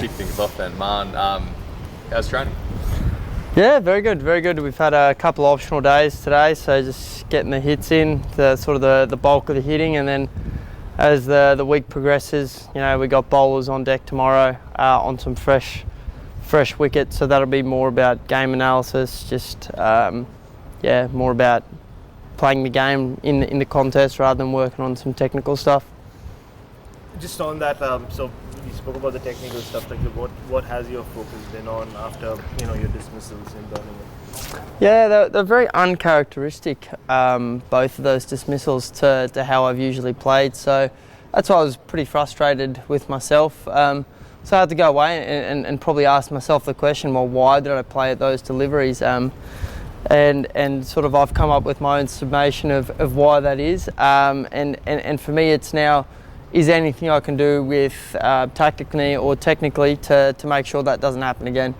kick things off then, Marn, how's training? Yeah, very good, very good. We've had a couple of optional days today, so just getting the hits in, the bulk of the hitting, and then as the week progresses, we got bowlers on deck tomorrow on some fresh wickets, so that'll be more about game analysis, just more about playing the game in the contest rather than working on some technical stuff. Just on that, so you spoke about the technical stuff. Like, what has your focus been on after your dismissals in Birmingham? Yeah, they're very uncharacteristic, both of those dismissals to how I've usually played. So that's why I was pretty frustrated with myself. So I had to go away and probably ask myself the question, well, why did I play at those deliveries? And sort of I've come up with my own summation of why that is. And for me, it's now, is there anything I can do with tactically or technically to make sure that doesn't happen again?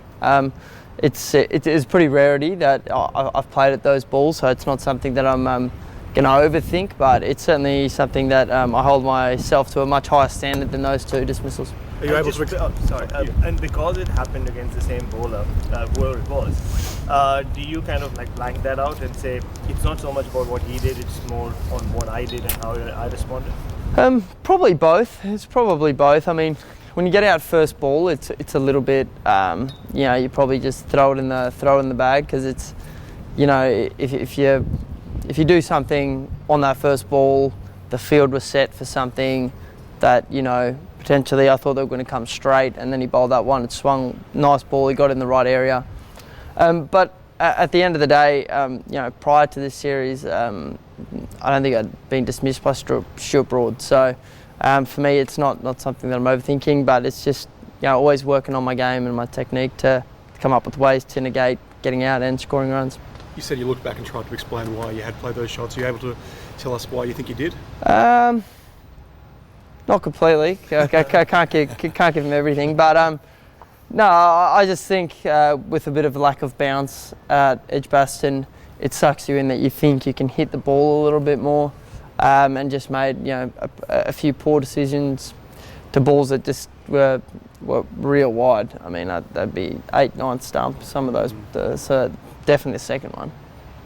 It is pretty rarity that I've played at those balls, so it's not something that I'm going to overthink, but it's certainly something that I hold myself to a much higher standard than those two dismissals. Are you able to? And because it happened against the same bowler, whoever it was, do you kind of like blank that out and say it's not so much about what he did, it's more on what I did and how I responded? Probably both. It's probably both. I mean, when you get out first ball, it's a little bit, you probably just throw it in the bag, because it's, if you do something on that first ball, the field was set for something that potentially I thought they were going to come straight, and then he bowled that one. It swung, nice ball. He got in the right area. But at the end of the day, prior to this series, I don't think I'd been dismissed by Stuart Broad. So for me, it's not something that I'm overthinking, but it's just always working on my game and my technique to come up with ways to negate getting out and scoring runs. You said you looked back and tried to explain why you had played those shots. Are you able to tell us why you think you did? Not completely. I can't give him everything, but no, I just think with a bit of lack of bounce at Edgbaston, it sucks you in that you think you can hit the ball a little bit more, and just made a few poor decisions to balls that just were real wide. I mean, that'd be 8-9 stump. Some of those, so definitely the second one.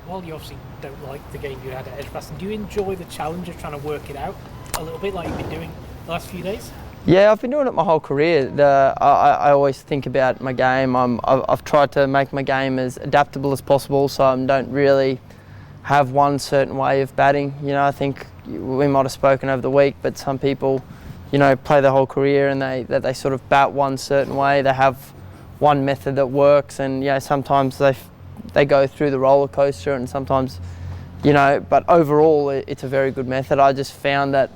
While you obviously don't like the game you had at Edgbaston, do you enjoy the challenge of trying to work it out a little bit, like you've been doing the last few days? Yeah, I've been doing it my whole career. I always think about my game. I've tried to make my game as adaptable as possible, so I don't really have one certain way of batting. I think we might have spoken over the week, but some people, play their whole career and they sort of bat one certain way. They have one method that works, and sometimes they go through the roller coaster, and sometimes, but overall it's a very good method. I just found that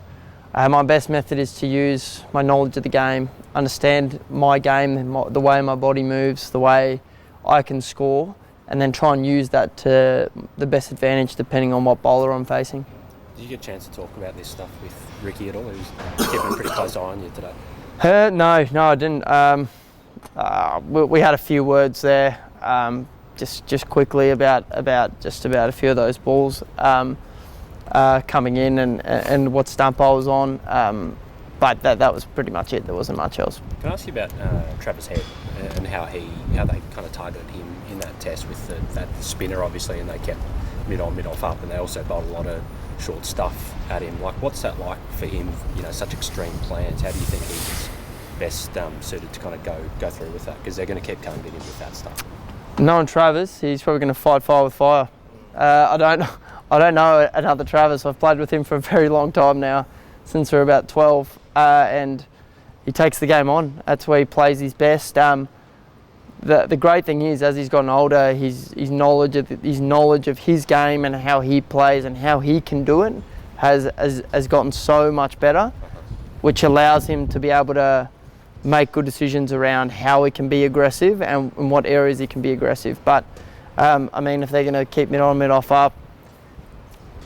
my best method is to use my knowledge of the game, understand my game, the way my body moves, the way I can score, and then try and use that to the best advantage depending on what bowler I'm facing. Did you get a chance to talk about this stuff with Ricky at all? He was keeping a pretty close eye on you today. No, I didn't. We had a few words there, just quickly about a few of those balls. Coming in and what stump I was on, but that was pretty much it. There wasn't much else. Can I ask you about Travis Head and how they kind of targeted him in that test with that spinner, obviously, and they kept mid-on, mid-off up, and they also bowled a lot of short stuff at him. Like, what's that like for him? Such extreme plans. How do you think he's best suited to kind of go through with that? Because they're going to keep coming at him with that stuff. Knowing Travis, he's probably going to fight fire with fire. I don't know another Travis. I've played with him for a very long time now, since we were about 12, and he takes the game on. That's where he plays his best. The great thing is, as he's gotten older, his knowledge of his game and how he plays and how he can do it has gotten so much better, which allows him to be able to make good decisions around how he can be aggressive and in what areas he can be aggressive. But if they're going to keep mid-on, mid-off up,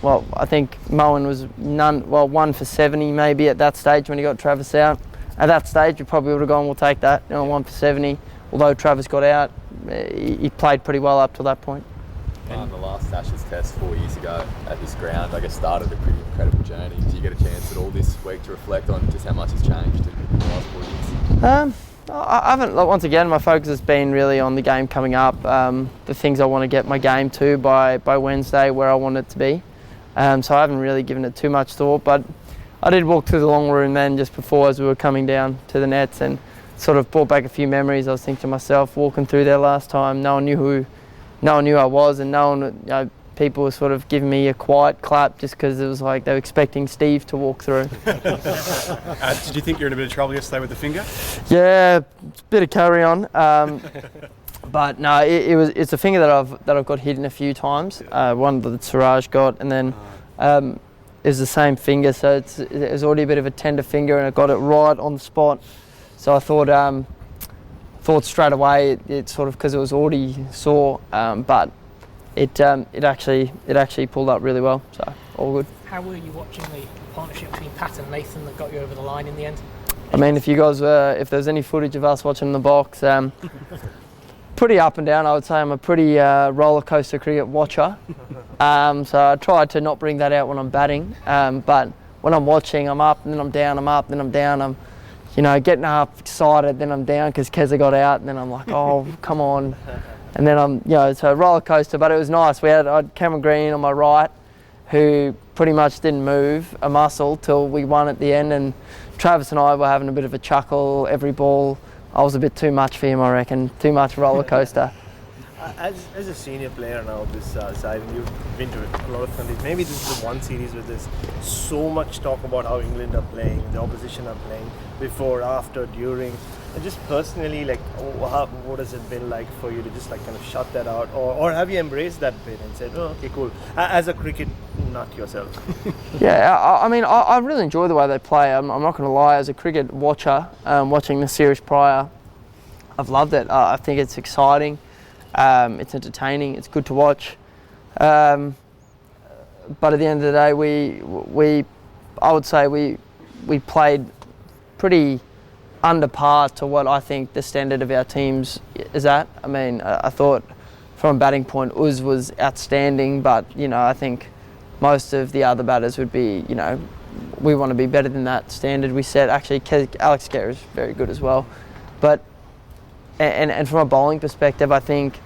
well, I think Moen was 1 for 70 maybe at that stage when he got Travis out. At that stage, we probably would have gone, we'll take that, 1 for 70. Although Travis got out, he played pretty well up to that point. The last Ashes test 4 years ago at this ground, I guess, started a pretty incredible journey. Do you get a chance at all this week to reflect on just how much has changed in the last 4 years? I haven't. Like, once again, my focus has been really on the game coming up, the things I want to get my game to by Wednesday, where I want it to be. So I haven't really given it too much thought, but I did walk through the long room then just before as we were coming down to the nets and sort of brought back a few memories. I was thinking to myself, walking through there last time, no one knew I was, and no one, people were sort of giving me a quiet clap just because it was like they were expecting Steve to walk through. Did you think you're in a bit of trouble yesterday with the finger? Yeah, bit of carry on. But no, it's a finger that I've got hidden a few times. One that Siraj got, and then it was the same finger, so it was already a bit of a tender finger, and I got it right on the spot. So I thought straight away it sort of, because it was already sore, but it actually pulled up really well. So all good. How were you watching the partnership between Pat and Nathan that got you over the line in the end? I mean, if you guys if there's any footage of us watching the box, pretty up and down. I would say I'm a pretty roller coaster cricket watcher. So I try to not bring that out when I'm batting. But when I'm watching, I'm up, and then I'm down, I'm up, then I'm down. I'm, getting up, excited, then I'm down because Keza got out, and then I'm like, oh, come on. And then I'm, so roller coaster, but it was nice. I had Cameron Green on my right, who pretty much didn't move a muscle till we won at the end, and Travis and I were having a bit of a chuckle every ball. I was a bit too much for him, I reckon. Too much roller coaster. As a senior player now of this side, and you've been to a lot of countries, maybe this is the one series where there's so much talk about how England are playing, the opposition are playing, before, after, during. And just personally, what has it been like for you to just kind of shut that out, or have you embraced that bit and said, oh, okay, cool, as a cricket nut yourself? Yeah, I mean, I really enjoy the way they play. I'm not going to lie, as a cricket watcher, watching the series prior, I've loved it. I think it's exciting, it's entertaining, it's good to watch. But at the end of the day, I would say we played pretty under par to what I think the standard of our teams is at. I mean, I thought from a batting point, Uz was outstanding, but, I think most of the other batters would be, we want to be better than that standard we set. Actually, Alex Kerr is very good as well. But, and from a bowling perspective, I think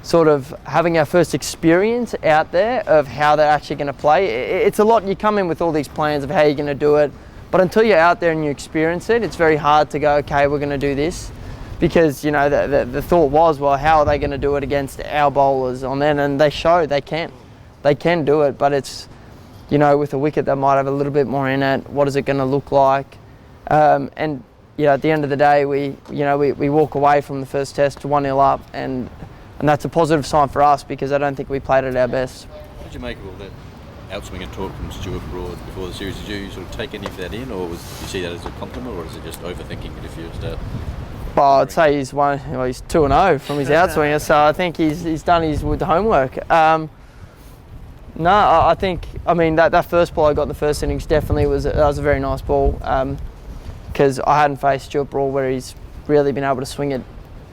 sort of having our first experience out there of how they're actually going to play, it's a lot. You come in with all these plans of how you're going to do it, but until you're out there and you experience it, it's very hard to go, okay, we're going to do this. Because, the thought was, well, how are they going to do it against our bowlers on then? And they show they can. They can do it, but it's, with a wicket that might have a little bit more in it, what is it going to look like? And, at the end of the day, we walk away from the first test 1-0 up, and that's a positive sign for us because I don't think we played at our best. What did you make of all that outswing and talk from Stuart Broad before the series? Did you sort of take any of that in, or did you see that as a compliment, or is it just overthinking it if you start? Well, I'd say he's 2-0 from his outswinger, so I think he's done his with the homework. No, I think, that first ball I got in the first innings definitely was a very nice ball, because I hadn't faced Stuart Broad where he's really been able to swing it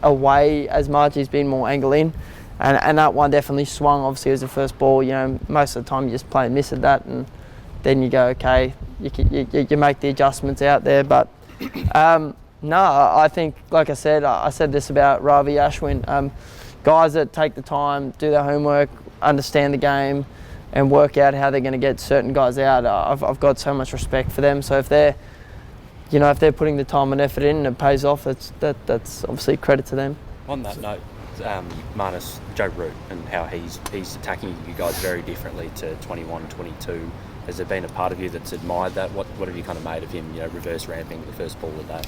away as much. He's been more angle in. And that one definitely swung, obviously, as the first ball. Most of the time you just play and miss at that, and then you go, okay, you make the adjustments out there. But no, I think, like I said this about Ravi Ashwin, guys that take the time, do their homework, understand the game, and work out how they're going to get certain guys out. I've got so much respect for them. So if they're putting the time and effort in and it pays off, that's obviously credit to them. On that note, Marnus, Joe Root, and how he's attacking you guys very differently to 21, 22. Has there been a part of you that's admired that? What have you kind of made of him, reverse ramping the first ball of that?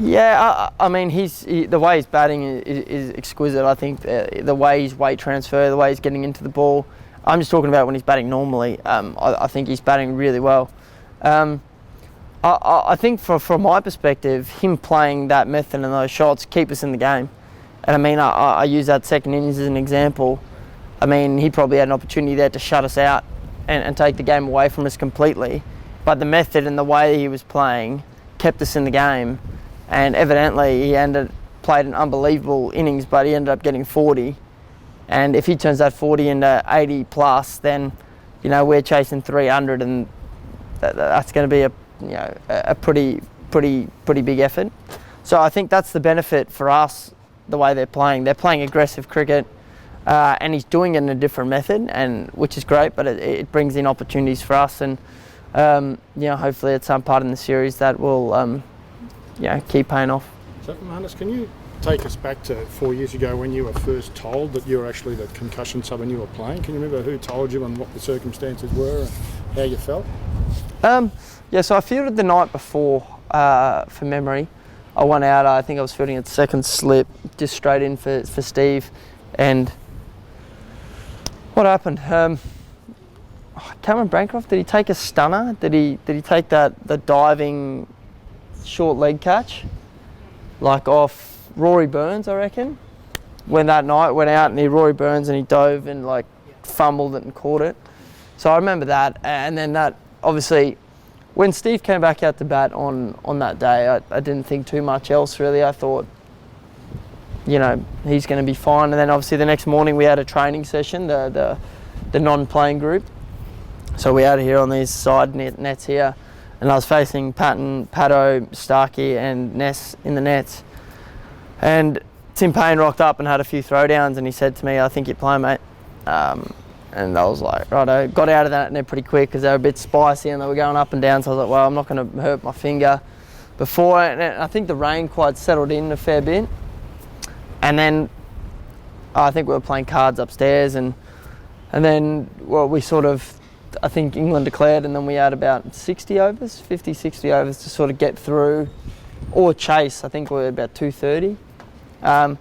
Yeah, the way he's batting is exquisite. I think the way his weight transfer, the way he's getting into the ball. I'm just talking about when he's batting normally. I think he's batting really well. I think from my perspective, him playing that method and those shots keep us in the game. And I use that second innings as an example. He probably had an opportunity there to shut us out and take the game away from us completely. But the method and the way he was playing kept us in the game. And evidently he played an unbelievable innings, but he ended up getting 40. And if he turns that 40 into 80 plus, then, we're chasing 300, and that's going to be a pretty pretty big effort. So I think that's the benefit for us, the way they're playing. They're playing aggressive cricket, and he's doing it in a different method, and which is great. But it brings in opportunities for us, and hopefully at some part in the series that will keep paying off. So, Marnus, can you take us back to 4 years ago when you were first told that you were actually the concussion sub and you were playing? Can you remember who told you and what the circumstances were and how you felt? So I fielded the night before, for memory. I went out, I think I was fielding at second slip, just straight in for Steve. And what happened? Cameron Bancroft, did he take a stunner? Did he take the diving short leg catch? Like off Rory Burns, I reckon. When that night went out and Rory Burns and he dove and like fumbled it and caught it. So I remember that, and then that obviously when Steve came back out to bat on that day, I didn't think too much else really. I thought, he's going to be fine. And then obviously the next morning we had a training session, the non-playing group. So we had it here on these side nets here, and I was facing Patton, Paddo, Starkey and Ness in the nets. And Tim Payne rocked up and had a few throwdowns, and he said to me, "I think you're playing, mate." And I was like, righto. Got out of that net pretty quick because they were a bit spicy and they were going up and down. So I was like, well, I'm not going to hurt my finger before. And I think the rain quite settled in a fair bit. And then I think we were playing cards upstairs, and then we sort of, I think England declared, and then we had about 60 overs, 50, 60 overs to sort of get through or chase. I think we were about 230. And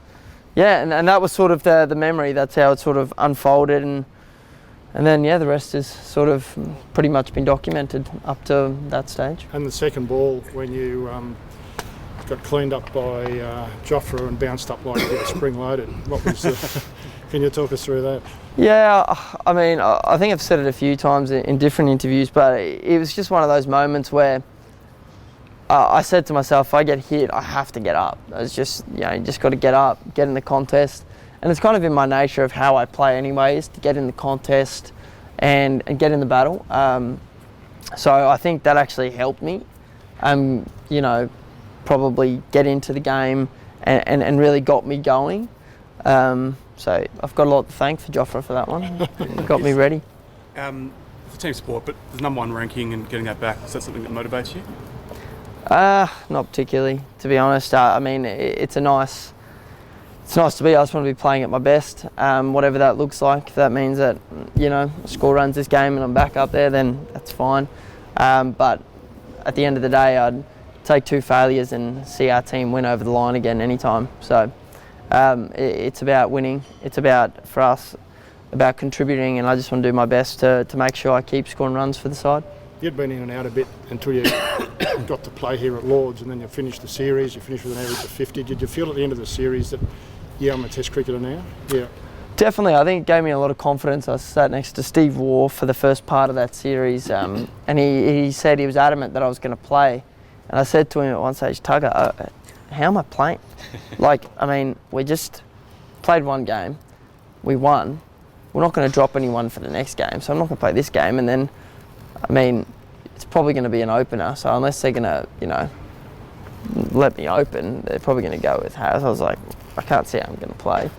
that was sort of the memory. That's how it sort of unfolded, and then the rest is sort of pretty much been documented up to that stage. And the second ball, when you got cleaned up by Jofra and bounced up like you were spring-loaded, what was can you talk us through that? Yeah, I mean, I think I've said it a few times in different interviews, but it was just one of those moments where I said to myself, if I get hit, I have to get up. It's just, you just got to get up, get in the contest. And it's kind of in my nature of how I play anyways, to get in the contest and get in the battle. So I think that actually helped me, probably get into the game and really got me going. So I've got a lot to thank for Jofra for that one. It got me ready. It's a team sport, but the number one ranking and getting that back, is that something that motivates you? Not particularly, to be honest. I mean, it's nice to be. I just want to be playing at my best, whatever that looks like. If that means that, score runs this game and I'm back up there, then that's fine. But at the end of the day, I'd take 2 failures and see our team win over the line again anytime. So it's about winning. It's about, for us, about contributing, and I just want to do my best to make sure I keep scoring runs for the side. You'd been in and out a bit until you got to play here at Lords, and then you finished the series. You finished with an average of 50. Did you feel at the end of the series that, I'm a Test cricketer now? Yeah. Definitely. I think it gave me a lot of confidence. I sat next to Steve Waugh for the first part of that series, and he said he was adamant that I was going to play. And I said to him at one stage, Tugger, how am I playing? We just played one game. We won. We're not going to drop anyone for the next game, so I'm not going to play this game. And then, it's probably going to be an opener, so unless they're going to, let me open, they're probably going to go with Harris. I was like, I can't see how I'm going to play.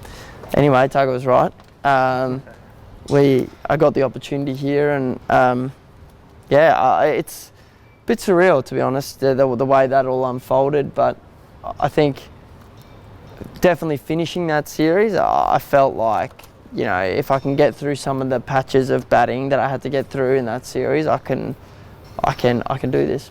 Anyway, Tugger was right. I got the opportunity here, and it's a bit surreal, to be honest, the way that all unfolded. But I think definitely finishing that series, I felt like, if I can get through some of the patches of batting that I had to get through in that series, I can do this.